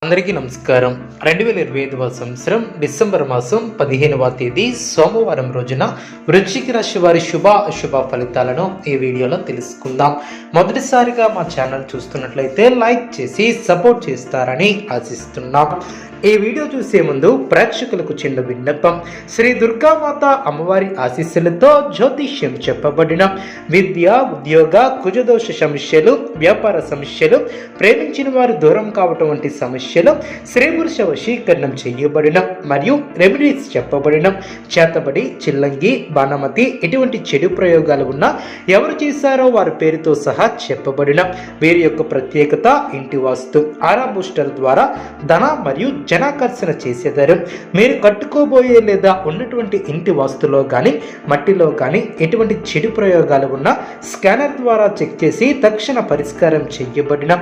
అందరికీ నమస్కారం. 2025వ సంవత్సరం డిసెంబర్ మాసం 15వ తేదీ సోమవారం రోజున వృశ్చిక రాశి వారి శుభ అశుభ ఫలితాలను ఈ వీడియోలో తెలుసుకుందాం. మొదటిసారిగా మా ఛానల్ చూస్తున్నట్లయితే లైక్ చేసి సపోర్ట్ చేస్తారని ఆశిస్తున్నాం. ఈ వీడియో చూసే ముందు ప్రేక్షకులకు చిన్న విన్నపం. శ్రీ దుర్గామాత అమ్మవారి ఆశీస్సులతో జ్యోతిష్యం చెప్పబడిన విద్య, ఉద్యోగ, కుజదోష సమస్యలు, వ్యాపార సమస్యలు, ప్రేమించిన వారు దూరం కావటం వంటి సమస్యలు, స్త్రీ పురుష వశీకరణం చేయబడిన మరియు రెమెడీస్ చెప్పబడిన చేతబడి, చిల్లంగి, బాణమతి ఇటువంటి చెడు ప్రయోగాలు ఉన్నా ఎవరు చేశారో వారి పేరుతో సహా చెప్పబడిన వీరి యొక్క ప్రత్యేకత ఇంటి వాస్తు ఆరా బూస్టర్ ద్వారా ధన మరియు జనాకర్షణ చేసేదారు. మీరు కట్టుకోబోయే లేదా ఉన్నటువంటి ఇంటి వాస్తులో కానీ మట్టిలో కానీ ఎటువంటి చెడు ప్రయోగాలు ఉన్నా స్కానర్ ద్వారా చెక్ చేసి తక్షణ పరిష్కారం చేయబడిన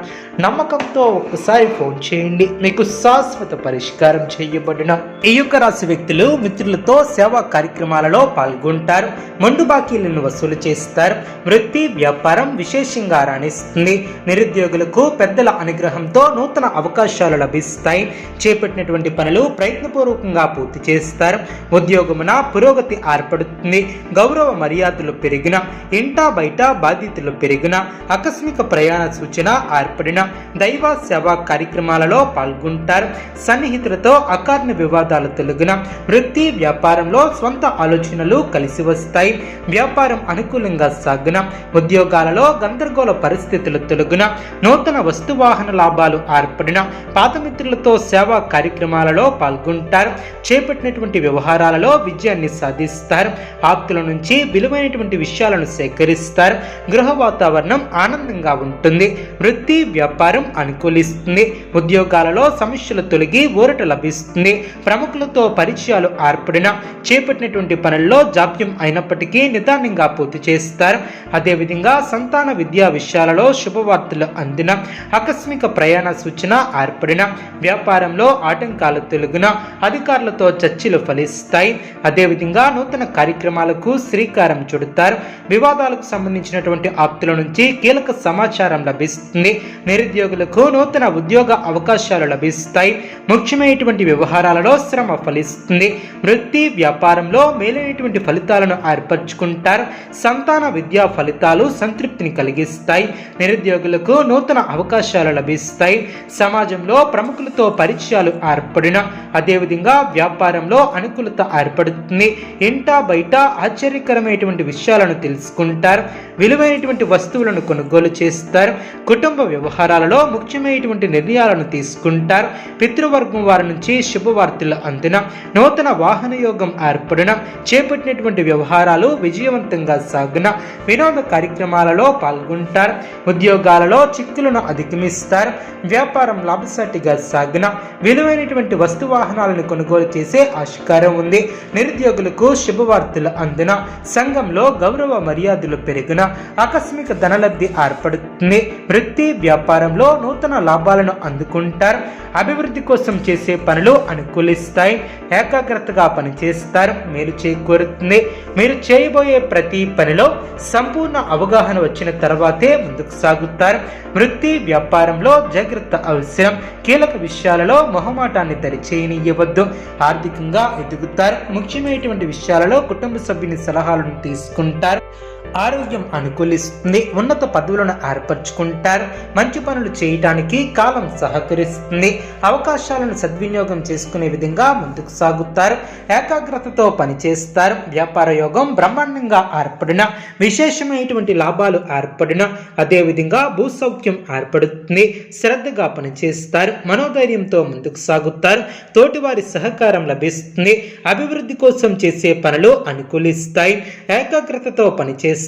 నమ్మకంతో ఒక్కసారి ఫోన్ చేయండి, మీకు శాశ్వత పరిష్కారం చేయబడిన. ఈ యొక్క రాశి వ్యక్తులు మిత్రులతో సేవా కార్యక్రమాలలో పాల్గొంటారు, మొండు బాకీలను వసూలు చేస్తారు, వృత్తి వ్యాపారం విశేషంగా రాణిస్తుంది. నిరుద్యోగులకు పెద్దల అనుగ్రహంతో నూతన అవకాశాలు లభిస్తాయి. చేపట్టినటువంటి పనులు ప్రయత్నపూర్వకంగా పూర్తి చేస్తారు. ఉద్యోగమున పురోగతి ఏర్పడుతుంది. గౌరవ మర్యాదలు పెరిగిన, ఇంటా బయట బాధ్యతలు పెరిగిన, ఆకస్మిక ప్రయాణ సూచన ఏర్పడిన, దైవ సేవా కార్యక్రమాలలో పాల్గొంటారు. సన్నిహితులతో అకారణ వివాదాలు తొలగిన, వృత్తి వ్యాపారంలో స్వంత ఆలోచనలు కలిసి వస్తాయి. వ్యాపారం అనుకూలంగా సాగిన, ఉద్యోగాలలో గందరగోళ పరిస్థితులు తొలగిన, నూతన వస్తువాహన లాభాలు ఏర్పడిన, పాత మిత్రులతో సేవా కార్యక్రమాలలో పాల్గొంటారు. చేపట్టినటువంటి వ్యవహారాలలో విజయాన్ని సాధిస్తారు. ఆప్తుల నుంచి విలువైనటువంటి విషయాలను సేకరిస్తారు. గృహ వాతావరణం ఆనందంగా ఉంటుంది. వృత్తి వ్యాపారం అనుకూలిస్తుంది. ఉద్యోగాలలో సమస్యలు తొలగి ఊరట లభిస్తుంది. ప్రముఖులతో పరిచయాలు ఏర్పడిన, చేపట్టినటువంటి పనుల్లో జాప్యం అయినప్పటికీ నిదానంగా పూర్తి చేస్తారు. అదేవిధంగా సంతాన విద్యా విషయాలలో శుభవార్తలు అందిన, ఆకస్మిక ప్రయాణ సూచన ఏర్పడిన, వ్యాపారంలో ఆటంకాలు తొలగిన, అధికారులతో చర్చలు ఫలిస్తాయి. అదేవిధంగా నూతన కార్యక్రమాలకు శ్రీకారం చుడతారు. వివాదాలకు సంబంధించినటువంటి ఆప్తుల నుంచి కీలక సమాచారం లభిస్తుంది. నిరుద్యోగులకు నూతన ఉద్యోగ అవకాశాలు లభిస్తాయి. ముఖ్యమైనటువంటి వ్యవహారాలలో శ్రమ ఫలిస్తుంది. వృత్తి వ్యాపారంలో మేలైనటువంటి ఫలితాలను ఏర్పరచుకుంటారు. సంతాన విద్యా ఫలితాలు సంతృప్తిని కలిగిస్తాయి. నిరుద్యోగులకు నూతన అవకాశాలు లభిస్తాయి. సమాజంలో ప్రముఖులతో పరిచయాలు ఏర్పడిన, అదేవిధంగా వ్యాపారంలో అనుకూలత ఏర్పడుతుంది. ఇంటా బయట ఆశ్చర్యకరమైనటువంటి విషయాలను తెలుసుకుంటారు. విలువైనటువంటి వస్తువులను కొనుగోలు చేస్తారు. కుటుంబ వ్యవహారాలలో ముఖ్యమైనటువంటి నిర్ణయాలను తీసుకుంటారు. పితృవర్గం వారి నుంచి శుభవార్తలు అందిన, నూతన వాహన యోగం ఏర్పడిన, చేపట్టినటువంటి వ్యవహారాలు విజయవంతంగా సాగిన, వినోద కార్యక్రమాలలో పాల్గొంటారు. ఉద్యోగాలలో చిక్కులను అధిగమిస్తారు. వ్యాపారం లాభసాటిగా సాగిన, విలువైనటువంటి వస్తువాహనాలను కొనుగోలు చేసే ఆస్కారం ఉంది. నిరుద్యోగులకు శుభవార్తలు అందిన, సంఘంలో గౌరవ మర్యాదలు పెరిగిన, ఆకస్మిక ధనలబ్ధి ఏర్పడుతుంది. వృత్తి వ్యాపారంలో నూతన లాభాలను అందుకుంటారు. అభివృద్ధి కోసం చేసే పనులు అనుకూలిస్తాయి. ఏకాగ్రతగా పనిచేస్తారు. మేలు చేకూరుతుంది. మీరు చేయబోయే ప్రతి పనిలో సంపూర్ణ అవగాహన వచ్చిన తర్వాతే ముందుకు సాగుతారు. వృత్తి వ్యాపారంలో జాగ్రత్త అవసరం. కీలక విషయాలలో మొహమాటాన్ని దరిచేయనివ్వద్దు. ఆర్థికంగా ఎదుగుతారు. ముఖ్యమైనటువంటి విషయాలలో కుటుంబ సభ్యుని సలహాలను తీసుకుంటారు. ఆరోగ్యం అనుకూలిస్తుంది. ఉన్నత పదవులను ఏర్పరచుకుంటారు. మంచి పనులు చేయటానికి కాలం సహకరిస్తుంది. అవకాశాలను సద్వినియోగం చేసుకునే విధంగా ముందుకు సాగుతారు. ఏకాగ్రతతో పనిచేస్తారు. వ్యాపార యోగం బ్రహ్మాండంగా ఏర్పడిన, విశేషమైనటువంటి లాభాలు ఏర్పడిన, అదేవిధంగా భూసౌఖ్యం ఏర్పడుతుంది. శ్రద్ధగా పనిచేస్తారు. మనోధైర్యంతో ముందుకు సాగుతారు. తోటివారి సహకారం లభిస్తుంది. అభివృద్ధి కోసం చేసే పనులు అనుకూలిస్తాయి. ఏకాగ్రతతో పనిచేస్తారు.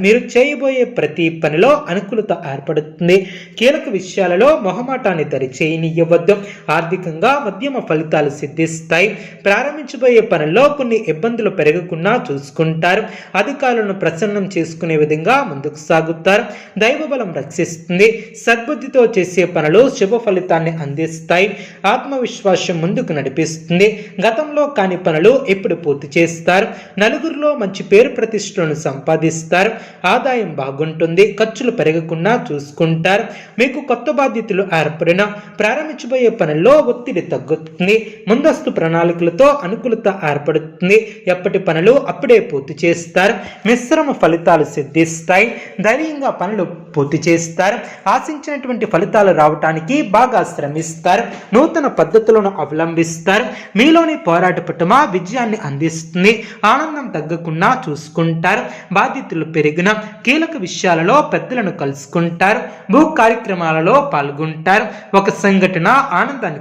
మీరు చేయబోయే ప్రతి పనిలో అనుకూలత ఏర్పడుతుంది. కీలక విషయాలలో మొహమాటాన్ని దరిచేయనివ్వద్దు. ఆర్థికంగా మధ్యమ ఫలితాలు సిద్ధిస్తాయి. ప్రారంభించబోయే పనుల్లో కొన్ని ఇబ్బందులు పెరగకుండా చూసుకుంటారు. అధికారులను ప్రసన్నం చేసుకునే విధంగా ముందుకు సాగుతారు. దైవబలం రక్షిస్తుంది. సద్బుద్ధితో చేసే పనులు శుభ ఫలితాన్ని అందిస్తాయి. ఆత్మవిశ్వాసం ముందుకు నడిపిస్తుంది. గతంలో కాని పనులు ఇప్పుడు పూర్తి చేస్తారు. నలుగురిలో మంచి పేరు ప్రతిష్టలను సంపాదిస్తారు. సంపాదిస్తారు. ఆదాయం బాగుంటుంది. ఖర్చులు పెరగకుండా చూసుకుంటారు. మీకు కొత్త బాధ్యతలు ఏర్పడిన ప్రారంభించబోయే పనుల్లో ఒత్తిడి తగ్గుతుంది. ముందస్తు ప్రణాళికలతో అనుకూలత ఏర్పడుతుంది. ఎప్పటి పనులు అప్పుడే పూర్తి చేస్తారు. మిశ్రమ ఫలితాలు సిద్ధిస్తాయి. ధైర్యంగా పనులు పూర్తి చేస్తారు. ఆశించినటువంటి ఫలితాలు రావటానికి బాగా శ్రమిస్తారు. నూతన పద్ధతులను అవలంబిస్తారు. మీలోని పోరాట పట్టుమ విజయాన్ని అందిస్తుంది. ఆనందం తగ్గకుండా చూసుకుంటారు. బాధ్యతలు పెరిగిన కీలక విషయాలలో పెద్దలను కలుసుకుంటారు. భూ కార్యక్రమాలలో పాల్గొంటారు. ఒక సంఘటన ఆనందాన్ని